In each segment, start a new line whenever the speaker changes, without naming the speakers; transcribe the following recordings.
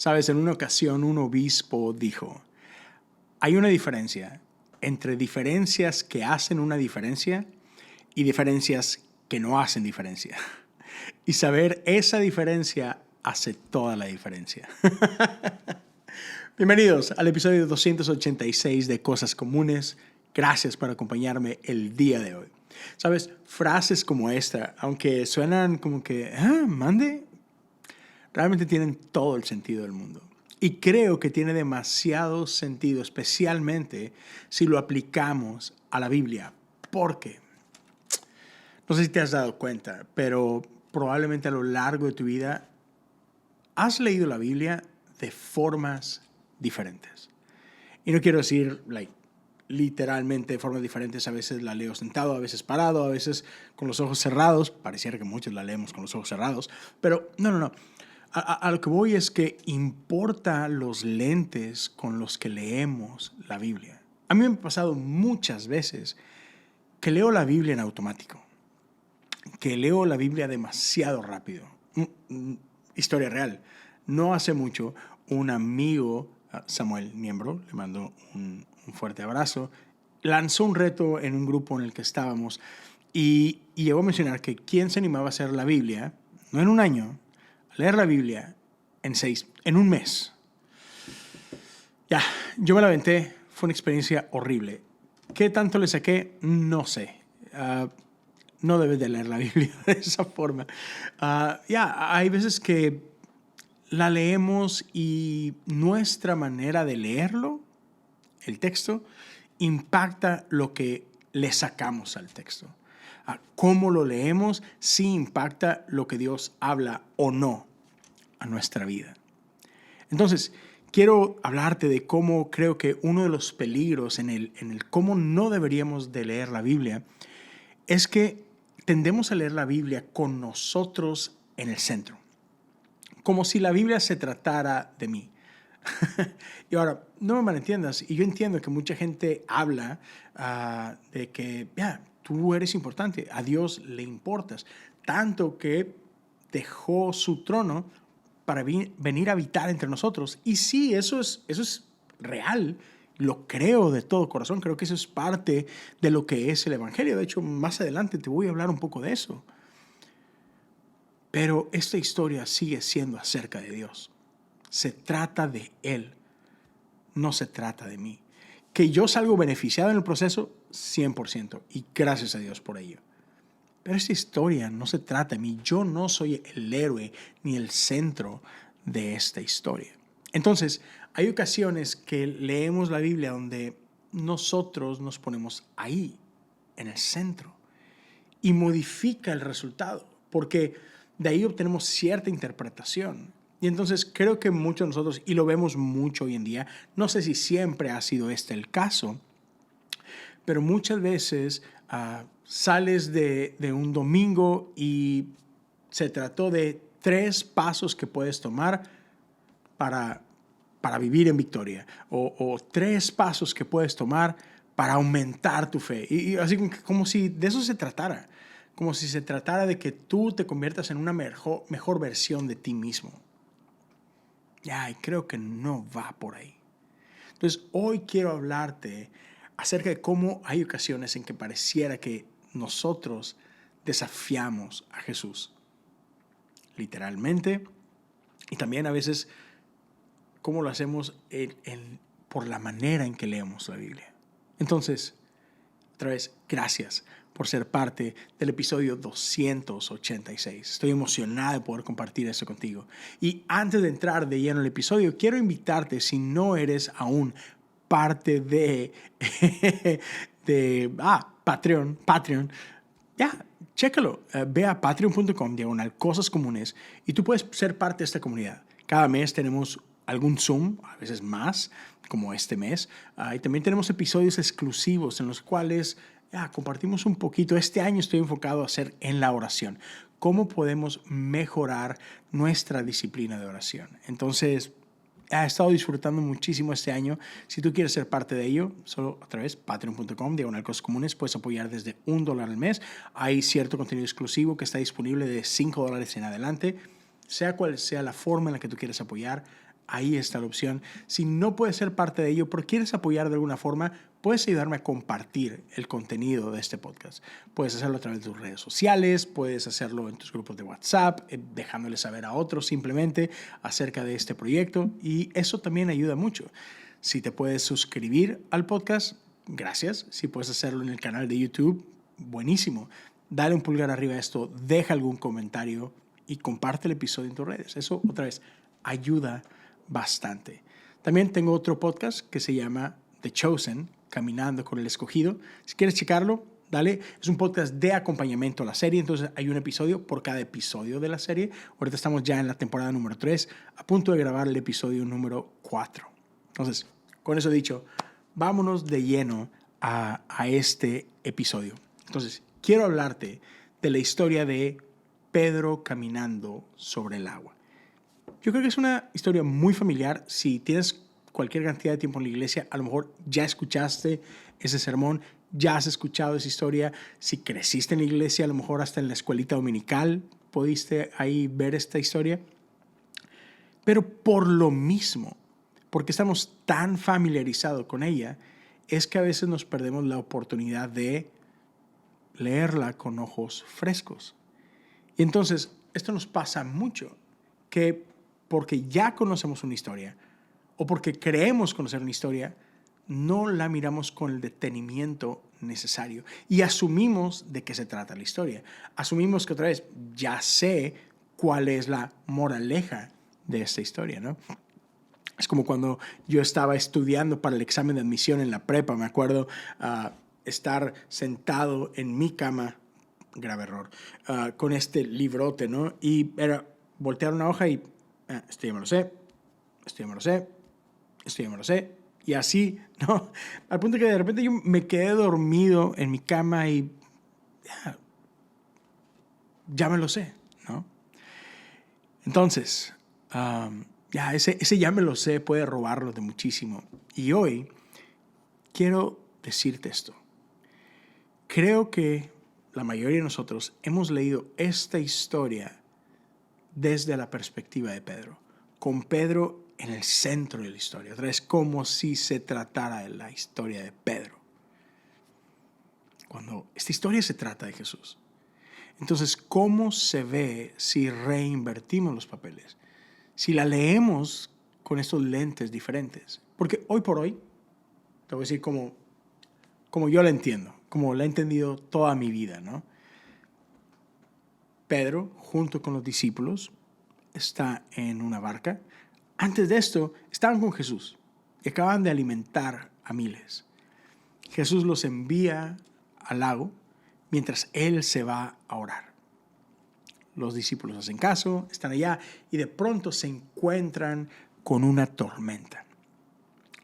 Sabes, en una ocasión un obispo dijo, hay una diferencia entre diferencias que hacen una diferencia y diferencias que no hacen diferencia. Y saber esa diferencia hace toda la diferencia. Bienvenidos al episodio 286 de Cosas Comunes. Gracias por acompañarme el día de hoy. Sabes, frases como esta, aunque suenan como que, mande, realmente tienen todo el sentido del mundo. Y creo que tiene demasiado sentido, especialmente si lo aplicamos a la Biblia. ¿Por qué? No sé si te has dado cuenta, pero probablemente a lo largo de tu vida has leído la Biblia de formas diferentes. Y no quiero decir literalmente de formas diferentes. A veces la leo sentado, a veces parado, a veces con los ojos cerrados. Pareciera que muchos la leemos con los ojos cerrados. Pero no. A lo que voy es que importa los lentes con los que leemos la Biblia. A mí me ha pasado muchas veces que leo la Biblia en automático, que leo la Biblia demasiado rápido. Historia real. No hace mucho, un amigo, Samuel, miembro, le mando un fuerte abrazo, lanzó un reto en un grupo en el que estábamos y llegó a mencionar que quién se animaba a hacer la Biblia, no en un año, leer la Biblia en un mes. Ya, yo me la aventé, fue una experiencia horrible. ¿Qué tanto le saqué? No sé. No debes de leer la Biblia de esa forma. Hay veces que la leemos y nuestra manera de leerlo, el texto, impacta lo que le sacamos al texto. Cómo lo leemos sí impacta lo que Dios habla o no a nuestra vida. Entonces, quiero hablarte de cómo creo que uno de los peligros en el cómo no deberíamos de leer la Biblia es que tendemos a leer la Biblia con nosotros en el centro, como si la Biblia se tratara de mí. Y ahora, no me malentiendas, y yo entiendo que mucha gente habla de que tú eres importante, a Dios le importas, tanto que dejó su trono para venir a habitar entre nosotros. Y sí, eso es real, lo creo de todo corazón, creo que eso es parte de lo que es el Evangelio. De hecho, más adelante te voy a hablar un poco de eso. Pero esta historia sigue siendo acerca de Dios. Se trata de Él, no se trata de mí. Que yo salgo beneficiado en el proceso, 100%, y gracias a Dios por ello. Pero esta historia no se trata de mí. Yo no soy el héroe ni el centro de esta historia. Entonces, hay ocasiones que leemos la Biblia donde nosotros nos ponemos ahí, en el centro, y modifica el resultado, porque de ahí obtenemos cierta interpretación. Y entonces creo que muchos de nosotros, y lo vemos mucho hoy en día, no sé si siempre ha sido este el caso, pero muchas veces sales de un domingo y se trató de 3 pasos que puedes tomar para vivir en victoria, o 3 pasos que puedes tomar para aumentar tu fe. Y así como si de eso se tratara, como si se tratara de que tú te conviertas en una mejor versión de ti mismo. Y creo que no va por ahí. Entonces, hoy quiero hablarte acerca de cómo hay ocasiones en que pareciera que nosotros desafiamos a Jesús, literalmente, y también a veces cómo lo hacemos por la manera en que leemos la Biblia. Entonces, otra vez, gracias por ser parte del episodio 286. Estoy emocionado de poder compartir eso contigo. Y antes de entrar de lleno al episodio, quiero invitarte, si no eres aún parte de Patreon, chécalo. Ve a patreon.com/cosas comunes y tú puedes ser parte de esta comunidad. Cada mes tenemos algún Zoom, a veces más, como este mes. Y también tenemos episodios exclusivos en los cuales compartimos un poquito. Este año estoy enfocado a hacer en la oración. ¿Cómo podemos mejorar nuestra disciplina de oración? Entonces, he estado disfrutando muchísimo este año. Si tú quieres ser parte de ello, solo otra vez, patreon.com/cosas comunes, puedes apoyar desde $1 al mes. Hay cierto contenido exclusivo que está disponible de $5 en adelante. Sea cual sea la forma en la que tú quieres apoyar, ahí está la opción. Si no puedes ser parte de ello, pero quieres apoyar de alguna forma, puedes ayudarme a compartir el contenido de este podcast. Puedes hacerlo a través de tus redes sociales, puedes hacerlo en tus grupos de WhatsApp, dejándoles saber a otros simplemente acerca de este proyecto, y eso también ayuda mucho. Si te puedes suscribir al podcast, gracias. Si puedes hacerlo en el canal de YouTube, buenísimo. Dale un pulgar arriba a esto, deja algún comentario y comparte el episodio en tus redes. Eso, otra vez, ayuda bastante. También tengo otro podcast que se llama The Chosen, Caminando con el Escogido. Si quieres checarlo, dale. Es un podcast de acompañamiento a la serie, entonces hay un episodio por cada episodio de la serie. Ahorita estamos ya en la temporada número 3, a punto de grabar el episodio número 4. Entonces, con eso dicho, vámonos de lleno a este episodio. Entonces, quiero hablarte de la historia de Pedro caminando sobre el agua. Yo creo que es una historia muy familiar. Si tienes cualquier cantidad de tiempo en la iglesia, a lo mejor ya escuchaste ese sermón, ya has escuchado esa historia. Si creciste en la iglesia, a lo mejor hasta en la escuelita dominical pudiste ahí ver esta historia. Pero por lo mismo, porque estamos tan familiarizados con ella, es que a veces nos perdemos la oportunidad de leerla con ojos frescos. Y entonces, esto nos pasa mucho, que porque ya conocemos una historia o porque creemos conocer una historia, no la miramos con el detenimiento necesario y asumimos de qué se trata la historia. Asumimos que otra vez ya sé cuál es la moraleja de esta historia, ¿no? Es como cuando yo estaba estudiando para el examen de admisión en la prepa. Me acuerdo estar sentado en mi cama, grave error, con este librote, ¿no? Y era voltear una hoja y esto ya me lo sé, esto ya me lo sé, esto ya me lo sé. Y así, ¿no? Al punto que de repente yo me quedé dormido en mi cama y ya me lo sé, ¿no? Entonces, ese ya me lo sé puede robarlo de muchísimo. Y hoy quiero decirte esto. Creo que la mayoría de nosotros hemos leído esta historia desde la perspectiva de Pedro, con Pedro en el centro de la historia. Otra vez, como si se tratara de la historia de Pedro, cuando esta historia se trata de Jesús. Entonces, ¿cómo se ve si reinvertimos los papeles? Si la leemos con estos lentes diferentes. Porque hoy por hoy, te voy a decir como yo la entiendo, como la he entendido toda mi vida, ¿no? Pedro, junto con los discípulos, está en una barca. Antes de esto, estaban con Jesús y acaban de alimentar a miles. Jesús los envía al lago mientras Él se va a orar. Los discípulos hacen caso, están allá y de pronto se encuentran con una tormenta.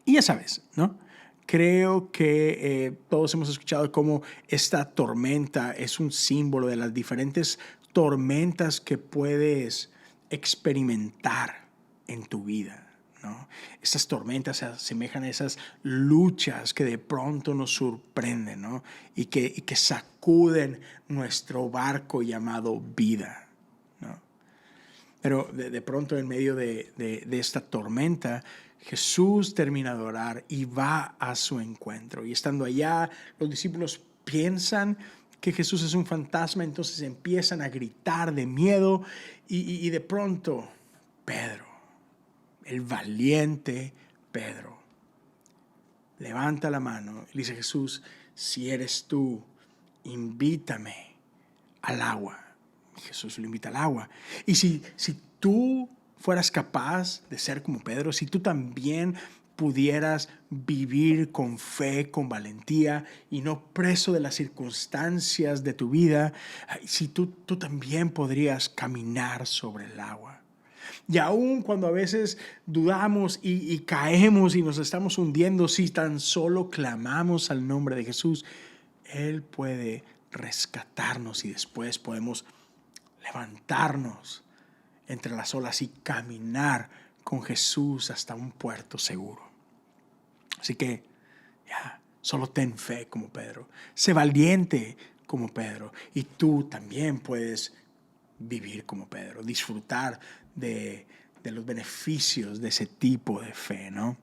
Y ya sabes, ¿no? Creo que todos hemos escuchado cómo esta tormenta es un símbolo de las diferentes tormentas que puedes experimentar en tu vida, ¿no? Estas tormentas se asemejan a esas luchas que de pronto nos sorprenden, ¿no? y que sacuden nuestro barco llamado vida, ¿no? Pero de pronto en medio de esta tormenta, Jesús termina de orar y va a su encuentro. Y estando allá, los discípulos piensan que Jesús es un fantasma, entonces empiezan a gritar de miedo y de pronto Pedro, el valiente Pedro, levanta la mano y dice: Jesús, si eres tú, invítame al agua. Jesús lo invita al agua. Y si tú fueras capaz de ser como Pedro, si tú también pudieras vivir con fe, con valentía y no preso de las circunstancias de tu vida, si tú también podrías caminar sobre el agua. Y aun cuando a veces dudamos y caemos y nos estamos hundiendo, si tan solo clamamos al nombre de Jesús, Él puede rescatarnos y después podemos levantarnos entre las olas y caminar con Jesús hasta un puerto seguro. Así que solo ten fe como Pedro, sé valiente como Pedro, y tú también puedes vivir como Pedro, disfrutar de de los beneficios de ese tipo de fe, ¿no?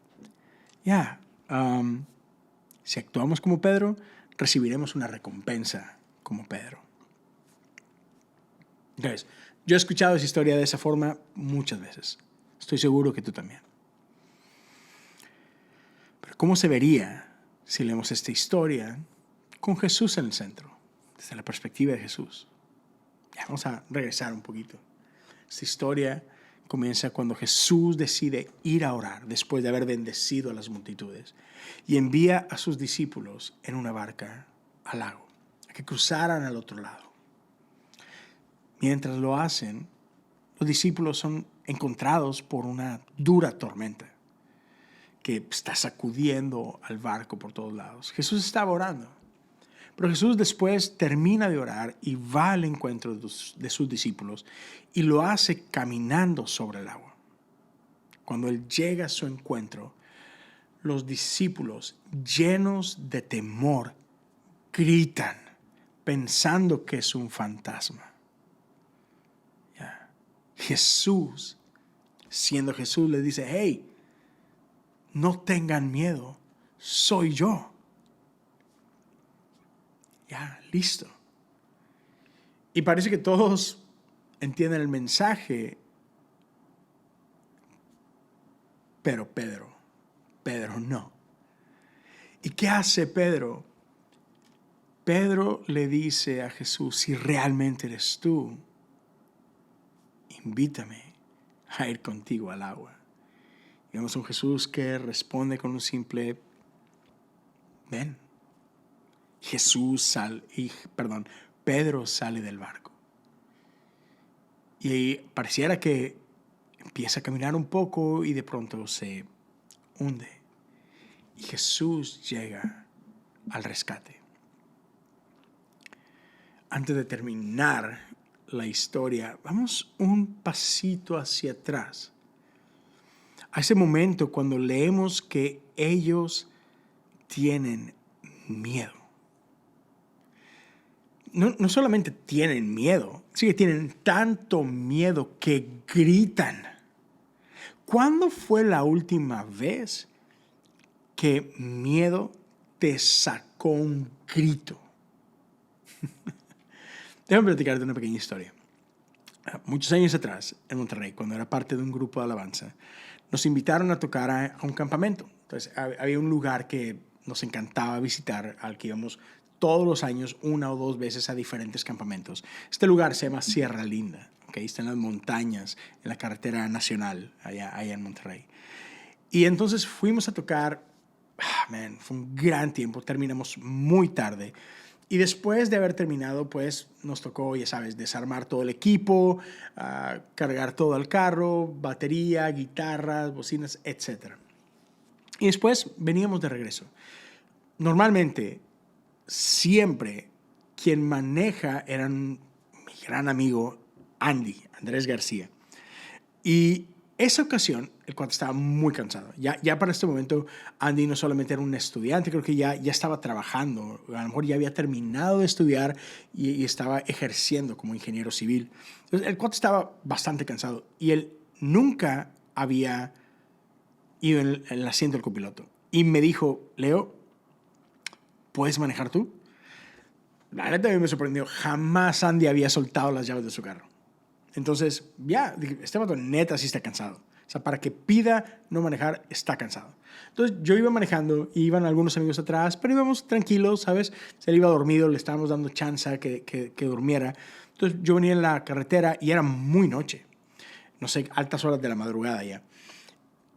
Si actuamos como Pedro, recibiremos una recompensa como Pedro. Entonces, yo he escuchado esa historia de esa forma muchas veces. Estoy seguro que tú también. Pero ¿cómo se vería si leemos esta historia con Jesús en el centro, desde la perspectiva de Jesús? Vamos a regresar un poquito. Esta historia comienza cuando Jesús decide ir a orar después de haber bendecido a las multitudes y envía a sus discípulos en una barca al lago, a que cruzaran al otro lado. Mientras lo hacen, los discípulos son encontrados por una dura tormenta que está sacudiendo al barco por todos lados. Jesús estaba orando, pero Jesús después termina de orar y va al encuentro de sus discípulos y lo hace caminando sobre el agua. Cuando Él llega a su encuentro, los discípulos, llenos de temor, gritan pensando que es un fantasma. Jesús, siendo Jesús, les dice: hey, no tengan miedo, soy yo. Listo. Y parece que todos entienden el mensaje, pero Pedro no. ¿Y qué hace Pedro? Pedro le dice a Jesús: si realmente eres tú, invítame a ir contigo al agua. Y vemos un Jesús que responde con un simple ven. Pedro sale del barco. Y pareciera que empieza a caminar un poco y de pronto se hunde. Y Jesús llega al rescate. Antes de terminar la historia, vamos un pasito hacia atrás. A ese momento cuando leemos que ellos tienen miedo. No solamente tienen miedo, sí que tienen tanto miedo que gritan. ¿Cuándo fue la última vez que miedo te sacó un grito? Déjame platicarte una pequeña historia. Muchos años atrás, en Monterrey, cuando era parte de un grupo de alabanza, nos invitaron a tocar a un campamento. Entonces, había un lugar que nos encantaba visitar, al que íbamos todos los años, 1 o 2 veces a diferentes campamentos. Este lugar se llama Sierra Linda, ¿okay? Está en las montañas, en la carretera nacional, allá en Monterrey. Y entonces fuimos a tocar, fue un gran tiempo, terminamos muy tarde. Y después de haber terminado, pues nos tocó, ya sabes, desarmar todo el equipo, cargar todo al carro, batería, guitarras, bocinas, etc. Y después veníamos de regreso. Normalmente, siempre quien maneja era mi gran amigo Andrés García. Y esa ocasión, el cuate estaba muy cansado. Ya para este momento, Andy no solamente era un estudiante, creo que ya estaba trabajando. A lo mejor ya había terminado de estudiar y estaba ejerciendo como ingeniero civil. Entonces, el cuate estaba bastante cansado y él nunca había ido en el asiento del copiloto. Y me dijo: Leo, ¿puedes manejar tú? La neta a mí me sorprendió. Jamás Andy había soltado las llaves de su carro. Entonces, este vato neta sí está cansado. O sea, para que pida no manejar, está cansado. Entonces, yo iba manejando, y iban algunos amigos atrás, pero íbamos tranquilos, ¿sabes? Él iba dormido, le estábamos dando chance que durmiera. Entonces, yo venía en la carretera y era muy noche. No sé, altas horas de la madrugada ya.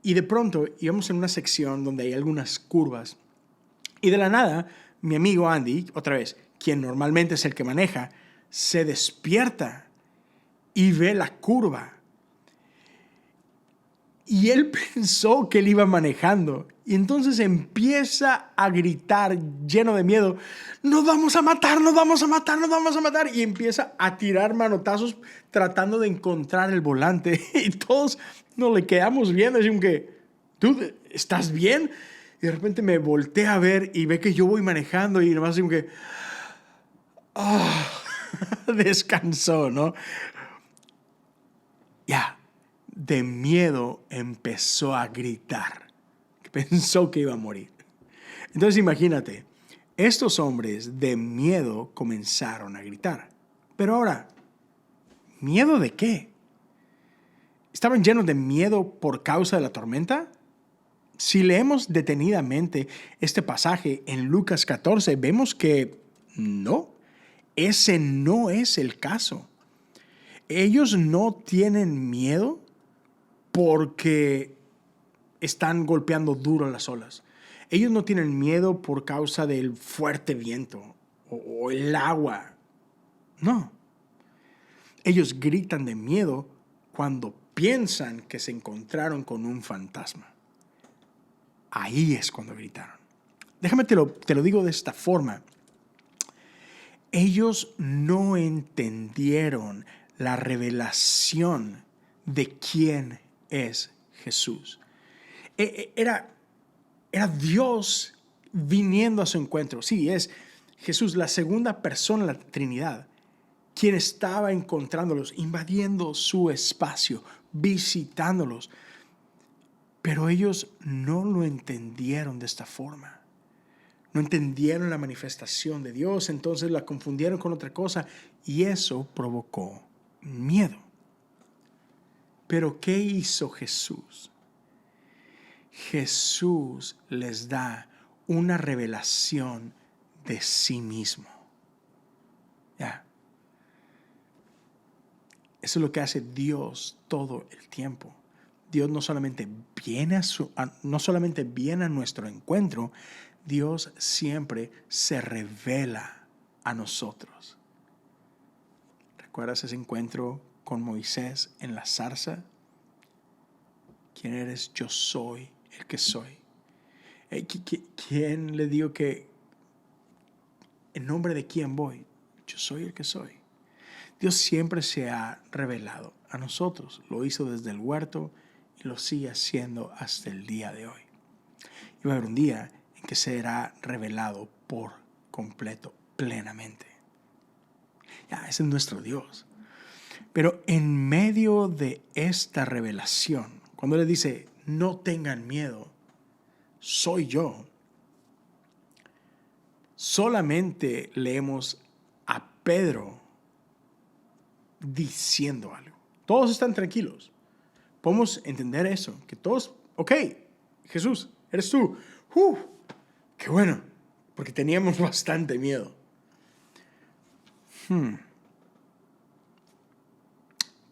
Y de pronto íbamos en una sección donde hay algunas curvas. Y de la nada, mi amigo Andy, otra vez, quien normalmente es el que maneja, se despierta y ve la curva. Y él pensó que él iba manejando. Y entonces empieza a gritar lleno de miedo: ¡nos vamos a matar, nos vamos a matar, nos vamos a matar! Y empieza a tirar manotazos tratando de encontrar el volante. Y todos nos le quedamos viendo. Así como que: ¿tú estás bien? Y de repente me voltea a ver y ve que yo voy manejando. Y nomás así como que... descansó, ¿no? de miedo empezó a gritar. Pensó que iba a morir. Entonces imagínate, estos hombres de miedo comenzaron a gritar. Pero ahora, ¿miedo de qué? ¿Estaban llenos de miedo por causa de la tormenta? Si leemos detenidamente este pasaje en Lucas 14, vemos que no, ese no es el caso. Ellos no tienen miedo porque están golpeando duro las olas. Ellos no tienen miedo por causa del fuerte viento o el agua. No. Ellos gritan de miedo cuando piensan que se encontraron con un fantasma. Ahí es cuando gritaron. Déjame te lo digo de esta forma. Ellos no entendieron la revelación de quién es Jesús. Era Dios viniendo a su encuentro. Sí, es Jesús, la segunda persona de la Trinidad, quien estaba encontrándolos, invadiendo su espacio, visitándolos. Pero ellos no lo entendieron de esta forma. No entendieron la manifestación de Dios, entonces la confundieron con otra cosa y eso provocó miedo. Pero ¿qué hizo Jesús? Jesús les da una revelación de sí mismo. ¿Ya? Eso es lo que hace Dios todo el tiempo. Dios no solamente viene a nuestro encuentro, Dios siempre se revela a nosotros. ¿Recuerdas ese encuentro con Moisés en la zarza? ¿Quién eres? Yo soy el que soy. ¿Quién le dijo que en nombre de quién voy? Yo soy el que soy. Dios siempre se ha revelado a nosotros. Lo hizo desde el huerto y lo sigue haciendo hasta el día de hoy. Y va a haber un día en que será revelado por completo, plenamente. Ya, ese es nuestro Dios. Pero en medio de esta revelación, cuando le dice, no tengan miedo, soy yo, solamente leemos a Pedro diciendo algo. Todos están tranquilos. Podemos entender eso, que todos, ok, Jesús, eres tú. Qué bueno, porque teníamos bastante miedo.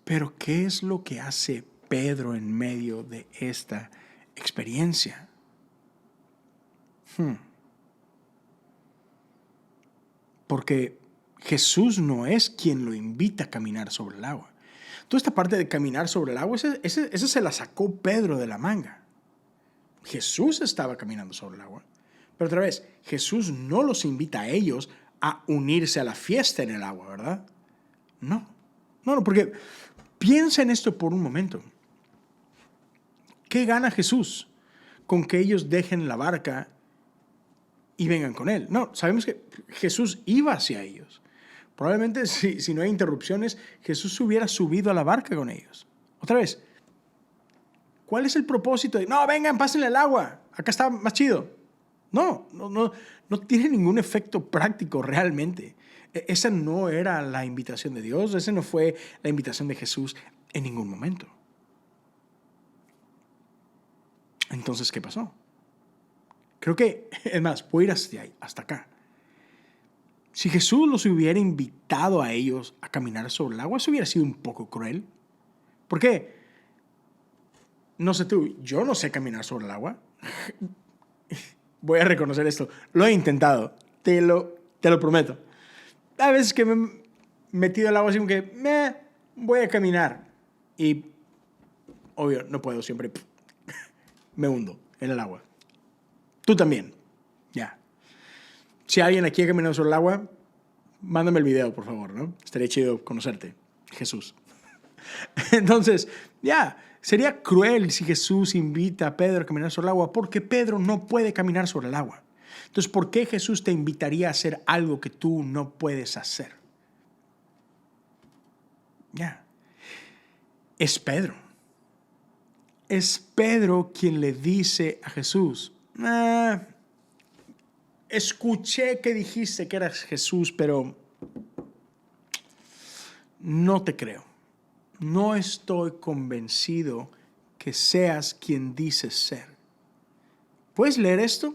Pero ¿qué es lo que hace Pedro en medio de esta experiencia? Porque Jesús no es quien lo invita a caminar sobre el agua. Toda esta parte de caminar sobre el agua, esa se la sacó Pedro de la manga. Jesús estaba caminando sobre el agua. Pero otra vez, Jesús no los invita a ellos a unirse a la fiesta en el agua, ¿verdad? No, porque piensa en esto por un momento. ¿Qué gana Jesús con que ellos dejen la barca y vengan con él? No, sabemos que Jesús iba hacia ellos. Probablemente si no hay interrupciones, Jesús se hubiera subido a la barca con ellos. Otra vez, ¿cuál es el propósito de, no, vengan, pásenle el agua, acá está más chido? No tiene ningún efecto práctico realmente. Esa no era la invitación de Dios, esa no fue la invitación de Jesús en ningún momento. Entonces, ¿qué pasó? Creo que, es más, voy a ir hasta acá. Si Jesús los hubiera invitado a ellos a caminar sobre el agua, eso hubiera sido un poco cruel. ¿Por qué? No sé tú, yo no sé caminar sobre el agua. Voy a reconocer esto. Lo he intentado, te lo prometo. A veces que me he metido al agua así como que, voy a caminar. Y, obvio, no puedo, siempre me hundo en el agua. Tú también, ya. Si alguien aquí ha caminado sobre el agua, mándame el video, por favor, ¿no? Estaría chido conocerte, Jesús. Entonces, sería cruel si Jesús invita a Pedro a caminar sobre el agua, porque Pedro no puede caminar sobre el agua. Entonces, ¿por qué Jesús te invitaría a hacer algo que tú no puedes hacer? Es Pedro. es Pedro quien le dice a Jesús, escuché que dijiste que eras Jesús, pero no te creo. No estoy convencido que seas quien dices ser. ¿Puedes leer esto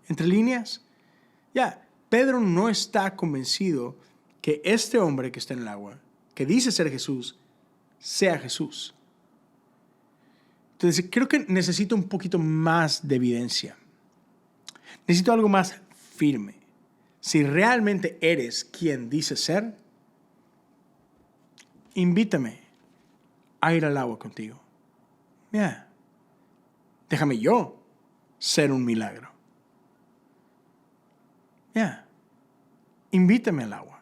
entre líneas? Pedro no está convencido que este hombre que está en el agua, que dice ser Jesús, sea Jesús. Entonces, creo que necesito un poquito más de evidencia. Necesito algo más firme. Si realmente eres quien dices ser, invítame a ir al agua contigo. Déjame yo ser un milagro. Invítame al agua.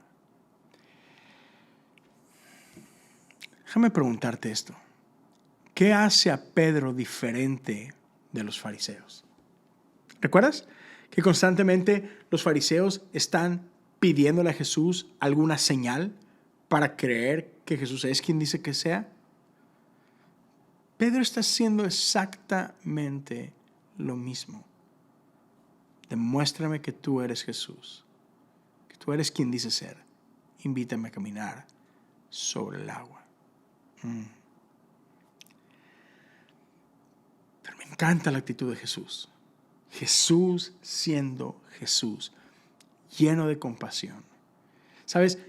Déjame preguntarte esto. ¿Qué hace a Pedro diferente de los fariseos? ¿Recuerdas que constantemente los fariseos están pidiéndole a Jesús alguna señal para creer que Jesús es quien dice que sea? Pedro está haciendo exactamente lo mismo. Demuéstrame que tú eres Jesús, que tú eres quien dice ser. Invítame a caminar sobre el agua. Pero me encanta la actitud de Jesús. Jesús siendo Jesús, lleno de compasión. ¿Sabes?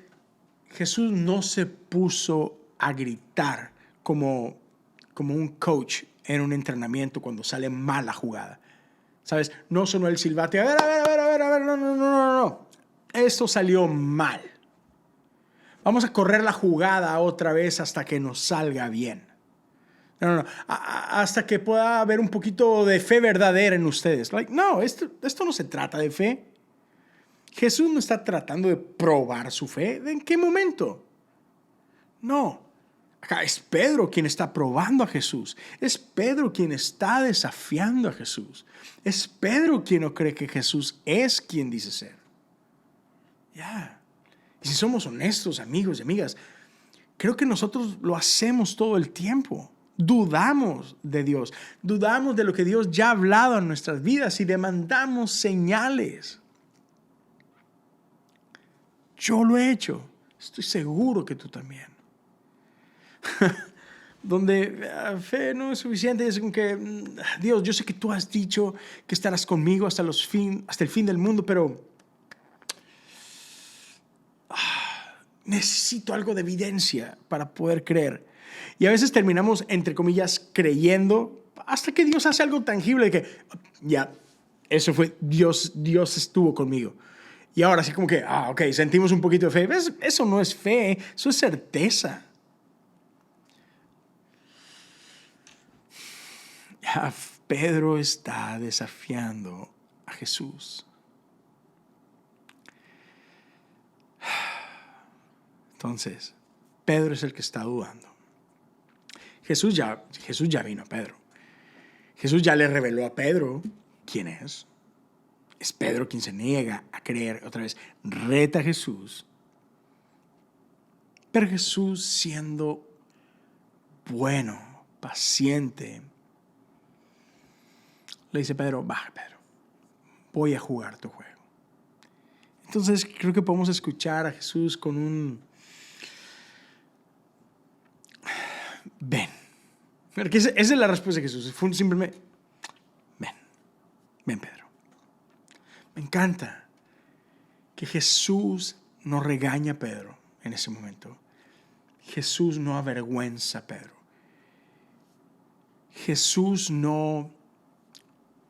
Jesús no se puso a gritar como un coach en un entrenamiento cuando sale mal la jugada. ¿Sabes? No sonó el silbate. A ver, no. Esto salió mal. Vamos a correr la jugada otra vez hasta que nos salga bien. No. Hasta que pueda haber un poquito de fe verdadera en ustedes. No, esto no se trata de fe. Jesús no está tratando de probar su fe. ¿En qué momento? No. Acá es Pedro quien está probando a Jesús. Es Pedro quien está desafiando a Jesús. Es Pedro quien no cree que Jesús es quien dice ser. Y si somos honestos, amigos y amigas, creo que nosotros lo hacemos todo el tiempo. Dudamos de Dios. Dudamos de lo que Dios ya ha hablado en nuestras vidas y demandamos señales. Yo lo he hecho. Estoy seguro que tú también. Donde fe no es suficiente, es como que Dios, yo sé que tú has dicho que estarás conmigo hasta el fin del mundo, pero necesito algo de evidencia para poder creer. Y a veces terminamos, entre comillas, creyendo hasta que Dios hace algo tangible de que eso fue, Dios estuvo conmigo. Y ahora sí como que, ok, sentimos un poquito de fe. ¿Ves? Eso no es fe, eso es certeza. Pedro está desafiando a Jesús. Entonces, Pedro es el que está dudando. Jesús ya vino a Pedro. Jesús ya le reveló a Pedro quién es. Es Pedro quien se niega a creer otra vez. Reta a Jesús. Pero Jesús, siendo bueno, paciente, le dice a Pedro, baja Pedro, voy a jugar tu juego. Entonces creo que podemos escuchar a Jesús con un ven. Porque esa es la respuesta de Jesús. Fue simplemente ven Pedro. Me encanta que Jesús no regaña a Pedro en ese momento. Jesús no avergüenza a Pedro. Jesús no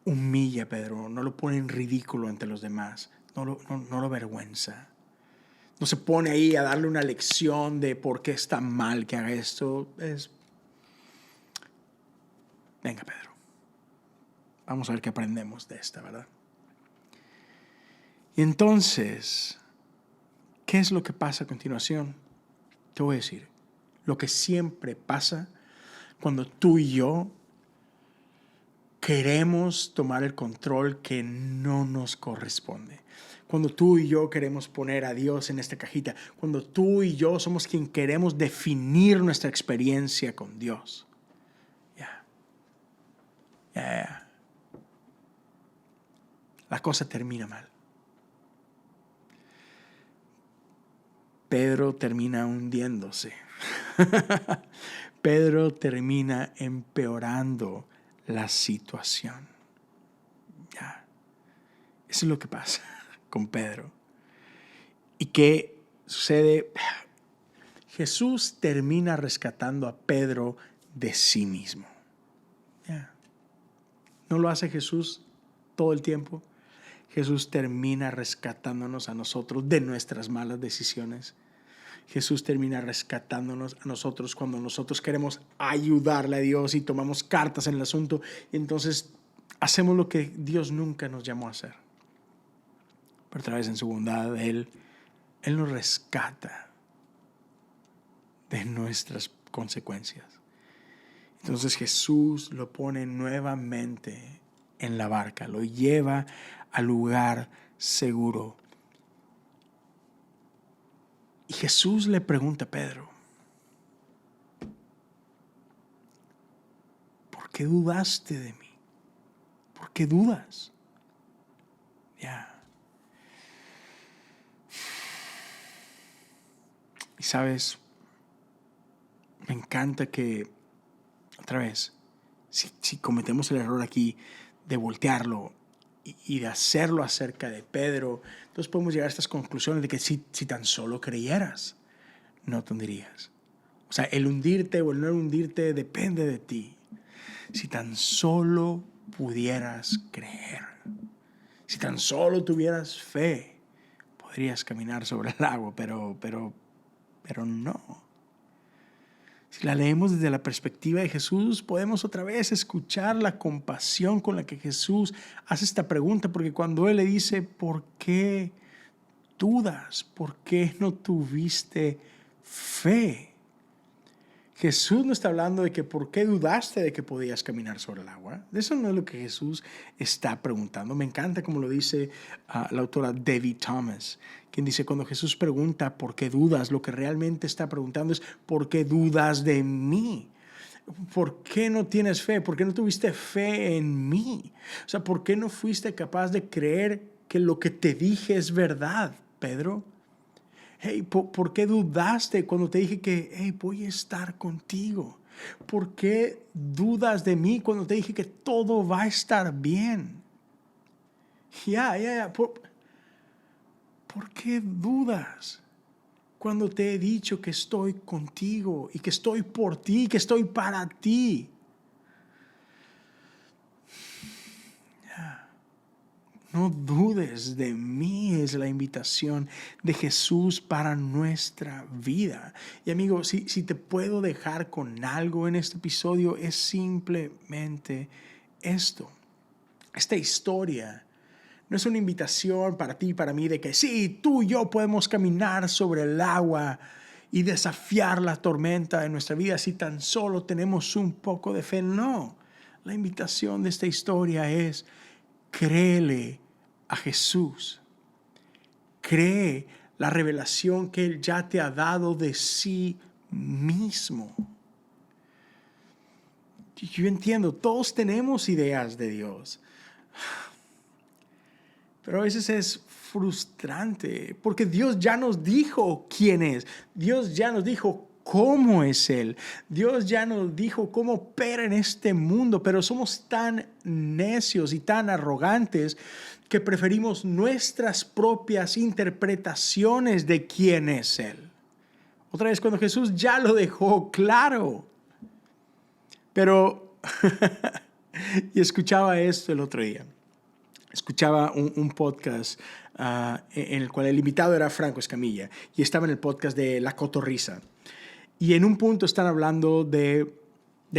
humilla a Pedro, no lo pone en ridículo ante los demás, no lo avergüenza. No se pone ahí a darle una lección de por qué está mal que haga esto. Venga, Pedro. Vamos a ver qué aprendemos de esta, ¿verdad? Y entonces, ¿qué es lo que pasa a continuación? Te voy a decir, lo que siempre pasa cuando tú y yo queremos tomar el control que no nos corresponde. Cuando tú y yo queremos poner a Dios en esta cajita. Cuando tú y yo somos quien queremos definir nuestra experiencia con Dios. la cosa termina mal. Pedro termina hundiéndose. Pedro termina empeorando la situación. Ya. Eso es lo que pasa con Pedro. ¿Y qué sucede? Jesús termina rescatando a Pedro de sí mismo. Ya. ¿No lo hace Jesús todo el tiempo? Jesús termina rescatándonos a nosotros de nuestras malas decisiones. Jesús termina rescatándonos a nosotros cuando nosotros queremos ayudarle a Dios y tomamos cartas en el asunto. Y entonces hacemos lo que Dios nunca nos llamó a hacer. Pero otra vez en su bondad, Él nos rescata de nuestras consecuencias. Entonces Jesús lo pone nuevamente en la barca, lo lleva al lugar seguro. Y Jesús le pregunta a Pedro, ¿por qué dudaste de mí? ¿Por qué dudas? Ya. Y sabes, me encanta que, otra vez, si cometemos el error aquí de voltearlo y de hacerlo acerca de Pedro, entonces podemos llegar a estas conclusiones de que si tan solo creyeras, no te hundirías. O sea, el hundirte o el no hundirte depende de ti. Si tan solo pudieras creer, si tan solo tuvieras fe, podrías caminar sobre el agua, pero no. Si la leemos desde la perspectiva de Jesús, podemos otra vez escuchar la compasión con la que Jesús hace esta pregunta, porque cuando Él le dice, ¿por qué dudas? ¿Por qué no tuviste fe? Jesús no está hablando de que por qué dudaste de que podías caminar sobre el agua. De eso no es lo que Jesús está preguntando. Me encanta como lo dice la autora Debbie Thomas, quien dice, cuando Jesús pregunta por qué dudas, lo que realmente está preguntando es ¿por qué dudas de mí? ¿Por qué no tienes fe? ¿Por qué no tuviste fe en mí? O sea, ¿por qué no fuiste capaz de creer que lo que te dije es verdad, Pedro? Hey, ¿por qué dudaste cuando te dije que hey, voy a estar contigo? ¿Por qué dudas de mí cuando te dije que todo va a estar bien? Ya. ¿Por qué dudas cuando te he dicho que estoy contigo y que estoy por ti, que estoy para ti? No dudes de mí, es la invitación de Jesús para nuestra vida. Y amigo, si te puedo dejar con algo en este episodio, es simplemente esto. Esta historia no es una invitación para ti y para mí de que sí, tú y yo podemos caminar sobre el agua y desafiar la tormenta de nuestra vida si tan solo tenemos un poco de fe. No, la invitación de esta historia es créele a Jesús. Cree la revelación que Él ya te ha dado de sí mismo. Yo entiendo, todos tenemos ideas de Dios, pero a veces es frustrante porque Dios ya nos dijo quién es. Dios ya nos dijo cómo es Él. Dios ya nos dijo cómo opera en este mundo, pero somos tan necios y tan arrogantes que preferimos nuestras propias interpretaciones de quién es Él. Otra vez, cuando Jesús ya lo dejó claro. Pero, y escuchaba esto el otro día. Escuchaba un podcast en el cual el invitado era Franco Escamilla y estaba en el podcast de La Cotorrisa. Y en un punto están hablando de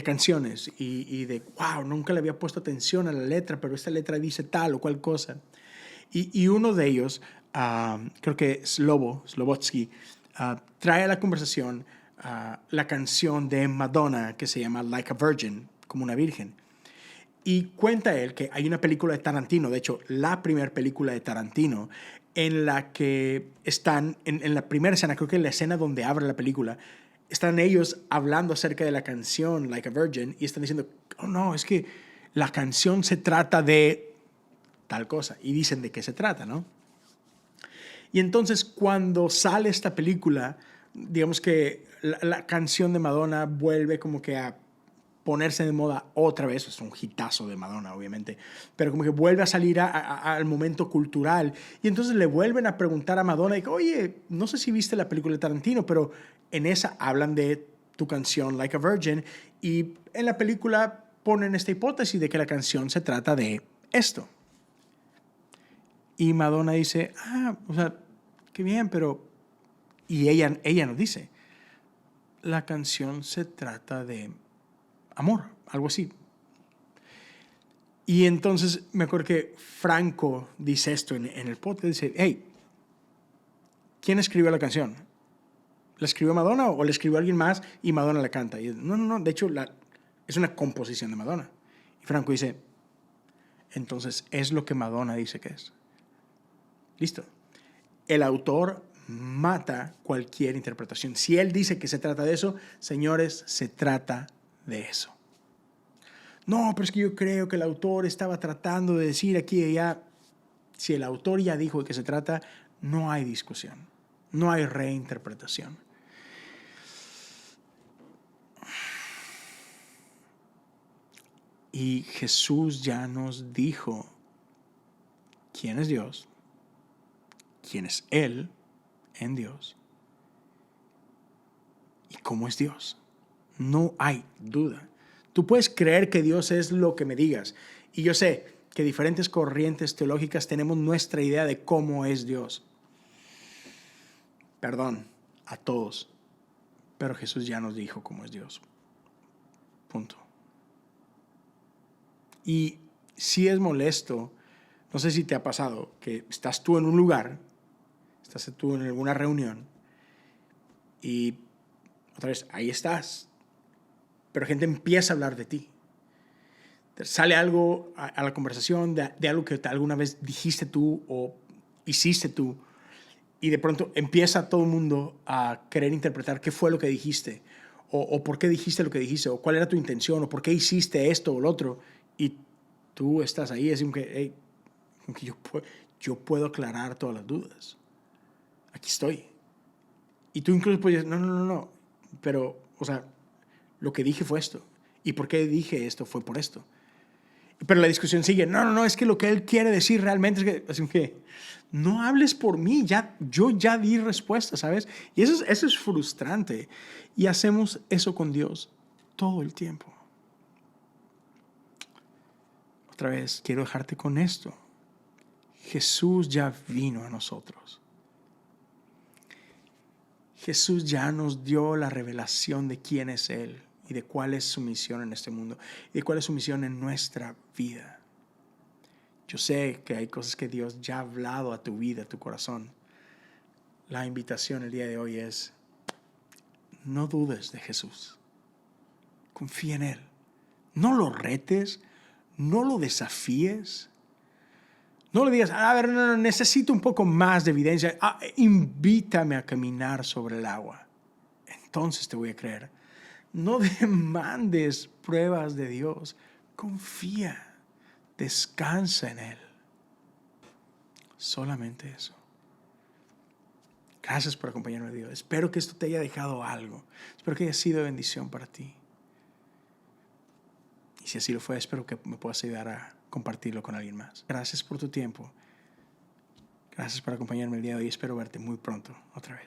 canciones y de, wow, nunca le había puesto atención a la letra, pero esta letra dice tal o cual cosa. Y uno de ellos, creo que Slobotsky, trae a la conversación la canción de Madonna que se llama Like a Virgin, como una virgen. Y cuenta él que hay una película de Tarantino, de hecho, la primera película de Tarantino, en la que están, en la primera escena, creo que en la escena donde abre la película, están ellos hablando acerca de la canción Like a Virgin y están diciendo, oh no, es que la canción se trata de tal cosa. Y dicen de qué se trata, ¿no? Y entonces cuando sale esta película, digamos que la canción de Madonna vuelve como que a ponerse de moda otra vez. Es un hitazo de Madonna, obviamente, pero como que vuelve a salir al momento cultural. Y entonces le vuelven a preguntar a Madonna, oye, no sé si viste la película de Tarantino, pero en esa hablan de tu canción Like a Virgin, y en la película ponen esta hipótesis de que la canción se trata de esto. Y Madonna dice, o sea, qué bien, pero... Y ella nos dice, la canción se trata de amor, algo así. Y entonces me acuerdo que Franco dice esto en el podcast, dice, hey, ¿quién escribió la canción? ¿La escribió Madonna o la escribió alguien más y Madonna la canta? Y no, de hecho es una composición de Madonna. Y Franco dice, entonces es lo que Madonna dice que es. Listo. El autor mata cualquier interpretación. Si él dice que se trata de eso, señores, se trata de eso. No, pero es que yo creo que el autor estaba tratando de decir aquí y allá. Si el autor ya dijo de qué se trata, no hay discusión, no hay reinterpretación. Y Jesús ya nos dijo quién es Dios, quién es Él en Dios y cómo es Dios. No hay duda. Tú puedes creer que Dios es lo que me digas. Y yo sé que diferentes corrientes teológicas tenemos nuestra idea de cómo es Dios. Perdón a todos, pero Jesús ya nos dijo cómo es Dios. Punto. Y si es molesto, no sé si te ha pasado, que estás tú en un lugar, estás tú en alguna reunión y otra vez ahí estás, pero gente empieza a hablar de ti. Sale algo a la conversación de algo que alguna vez dijiste tú o hiciste tú, y de pronto empieza todo el mundo a querer interpretar qué fue lo que dijiste, o por qué dijiste lo que dijiste, o cuál era tu intención, o por qué hiciste esto o lo otro, y tú estás ahí, es como que, hey, yo puedo aclarar todas las dudas. Aquí estoy. Y tú incluso puedes decir, no, pero, o sea, lo que dije fue esto, y por qué dije esto fue por esto. Pero la discusión sigue. No, es que lo que él quiere decir realmente es que, así que no hables por mí, yo ya di respuesta, ¿sabes? Y eso es frustrante. Y hacemos eso con Dios todo el tiempo. Otra vez, quiero dejarte con esto. Jesús ya vino a nosotros. Jesús ya nos dio la revelación de quién es Él y de cuál es su misión en este mundo y de cuál es su misión en nuestra vida. Yo sé que hay cosas que Dios ya ha hablado a tu vida, a tu corazón. La invitación el día de hoy es, no dudes de Jesús. Confía en Él. No lo retes, no lo desafíes. No le digas, a ver, no, necesito un poco más de evidencia. Invítame a caminar sobre el agua. Entonces te voy a creer. No demandes pruebas de Dios. Confía. Descansa en Él. Solamente eso. Gracias por acompañarme, Dios. Espero que esto te haya dejado algo. Espero que haya sido de bendición para ti. Y si así lo fue, espero que me puedas ayudar a compartirlo con alguien más. Gracias por tu tiempo. Gracias por acompañarme el día de hoy. Espero verte muy pronto otra vez.